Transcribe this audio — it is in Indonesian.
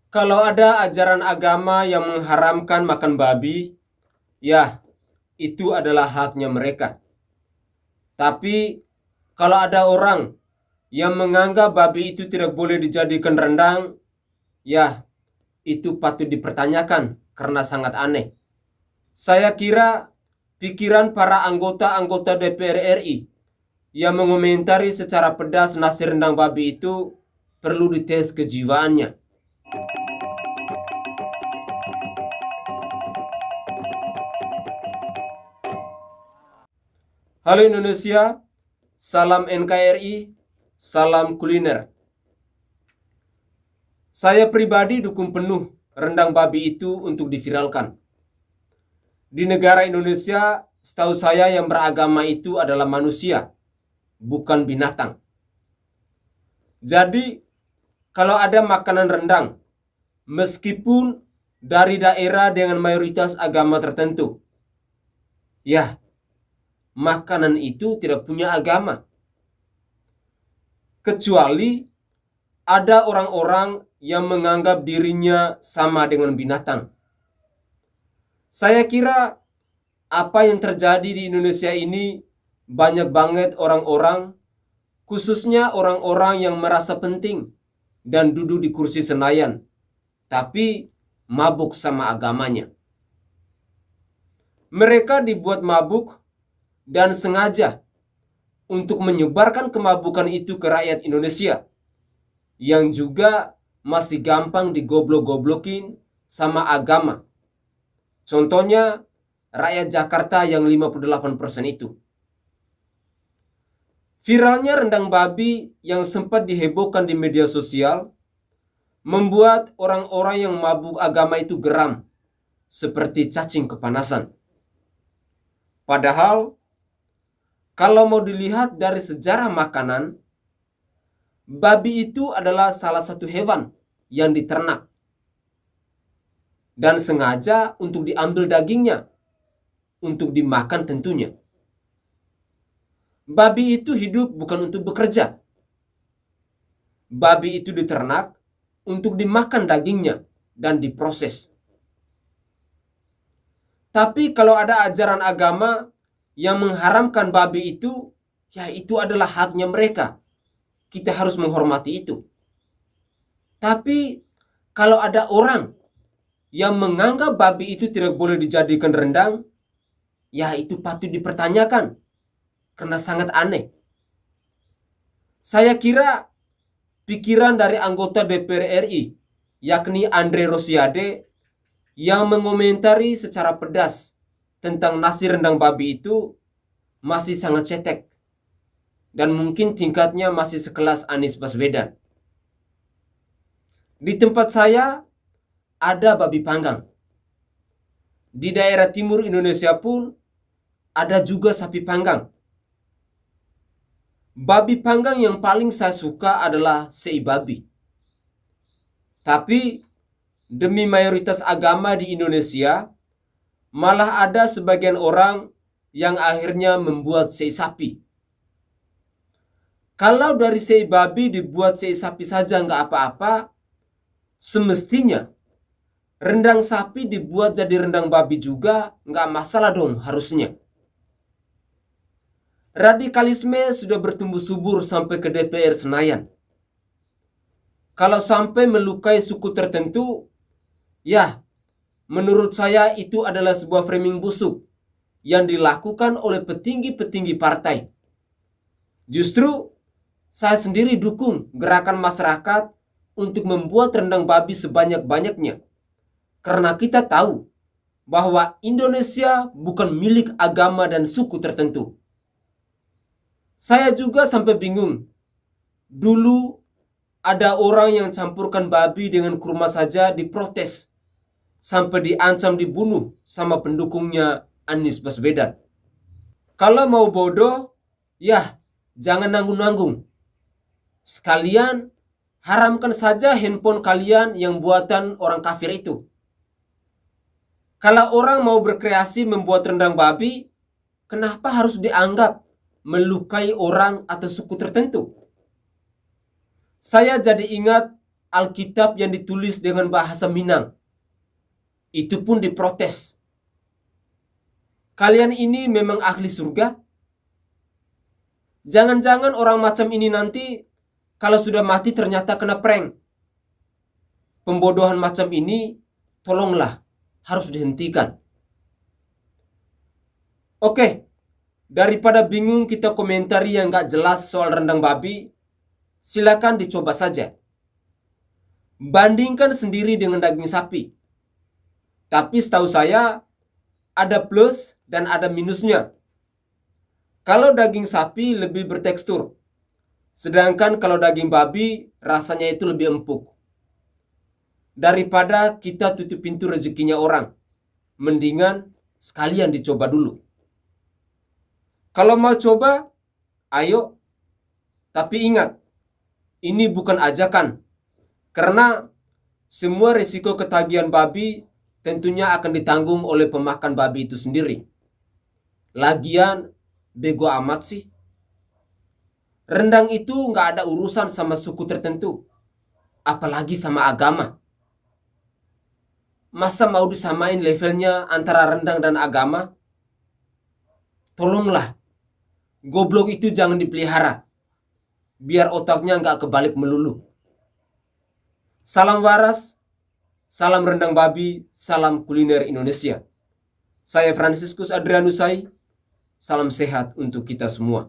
Kalau ada ajaran agama yang mengharamkan makan babi, ya itu adalah haknya mereka. Tapi kalau ada orang yang menganggap babi itu tidak boleh dijadikan rendang, ya itu patut dipertanyakan karena sangat aneh. Saya kira pikiran para anggota-anggota DPR RI yang mengomentari secara pedas nasi rendang babi itu perlu dites kejiwaannya. Halo Indonesia, salam NKRI, salam kuliner. Saya pribadi dukung penuh rendang babi itu untuk diviralkan. Di negara Indonesia, setahu saya yang beragama itu adalah manusia, bukan binatang. Jadi, kalau ada makanan rendang, meskipun dari daerah dengan mayoritas agama tertentu, ya, makanan itu tidak punya agama. Kecuali ada orang-orang yang menganggap dirinya sama dengan binatang. Saya kira apa yang terjadi di Indonesia ini banyak banget orang-orang, khususnya orang-orang yang merasa penting dan duduk di kursi Senayan, tapi mabuk sama agamanya. Mereka dibuat mabuk dan sengaja untuk menyebarkan kemabukan itu ke rakyat Indonesia yang juga masih gampang digoblok-goblokin sama agama. Contohnya rakyat Jakarta yang 58% itu. Viralnya rendang babi yang sempat dihebohkan di media sosial membuat orang-orang yang mabuk agama itu geram, seperti cacing kepanasan. Padahal, kalau mau dilihat dari sejarah makanan, babi itu adalah salah satu hewan yang diternak dan sengaja untuk diambil dagingnya, untuk dimakan tentunya. Babi itu hidup bukan untuk bekerja. Babi itu diternak untuk dimakan dagingnya dan diproses. Tapi kalau ada ajaran agama yang mengharamkan babi itu, ya itu adalah haknya mereka. Kita harus menghormati itu. Tapi kalau ada orang yang menganggap babi itu tidak boleh dijadikan rendang, ya itu patut dipertanyakan karena sangat aneh. Saya kira pikiran dari anggota DPR RI, yakni Andre Rosiade, yang mengomentari secara pedas tentang nasi rendang babi itu masih sangat cetek dan mungkin tingkatnya masih sekelas Anies Baswedan. Di tempat saya ada babi panggang. Di daerah timur Indonesia pun ada juga sapi panggang. Babi panggang yang paling saya suka adalah sei babi. Tapi demi mayoritas agama di Indonesia, malah ada sebagian orang yang akhirnya membuat sei sapi. Kalau dari sei babi dibuat sei sapi saja nggak apa-apa, semestinya rendang sapi dibuat jadi rendang babi juga nggak masalah dong harusnya. Radikalisme sudah bertumbuh subur sampai ke DPR Senayan. Kalau sampai melukai suku tertentu, ya menurut saya itu adalah sebuah framing busuk yang dilakukan oleh petinggi-petinggi partai. Justru saya sendiri dukung gerakan masyarakat untuk membuat rendang babi sebanyak-banyaknya. Karena kita tahu bahwa Indonesia bukan milik agama dan suku tertentu. Saya juga sampai bingung. Dulu ada orang yang campurkan babi dengan kurma saja diprotes. Sampai diancam dibunuh sama pendukungnya Anies Baswedan. Kalau mau bodoh, ya jangan nanggung-nanggung. Sekalian haramkan saja handphone kalian yang buatan orang kafir itu. Kalau orang mau berkreasi membuat rendang babi, kenapa harus dianggap melukai orang atau suku tertentu? Saya jadi ingat Alkitab yang ditulis dengan bahasa Minang. Itu pun diprotes. Kalian ini memang ahli surga? Jangan-jangan orang macam ini nanti kalau sudah mati ternyata kena prank. Pembodohan macam ini tolonglah, harus dihentikan. Oke, daripada bingung kita komentari yang gak jelas soal rendang babi, silakan dicoba saja. Bandingkan sendiri dengan daging sapi. Tapi setahu saya ada plus dan ada minusnya. Kalau daging sapi lebih bertekstur, sedangkan kalau daging babi rasanya itu lebih empuk. Daripada kita tutup pintu rezekinya orang, mendingan sekalian dicoba dulu. Kalau mau coba, ayo. Tapi ingat, ini bukan ajakan. Karena semua risiko ketagihan babi tentunya akan ditanggung oleh pemakan babi itu sendiri. Lagian, bego amat sih. Rendang itu nggak ada urusan sama suku tertentu. Apalagi sama agama. Masa mau disamain levelnya antara rendang dan agama? Tolonglah. Goblok itu jangan dipelihara. Biar otaknya nggak kebalik melulu. Salam waras, salam rendang babi, salam kuliner Indonesia. Saya Franciscus Adrianusai, salam sehat untuk kita semua.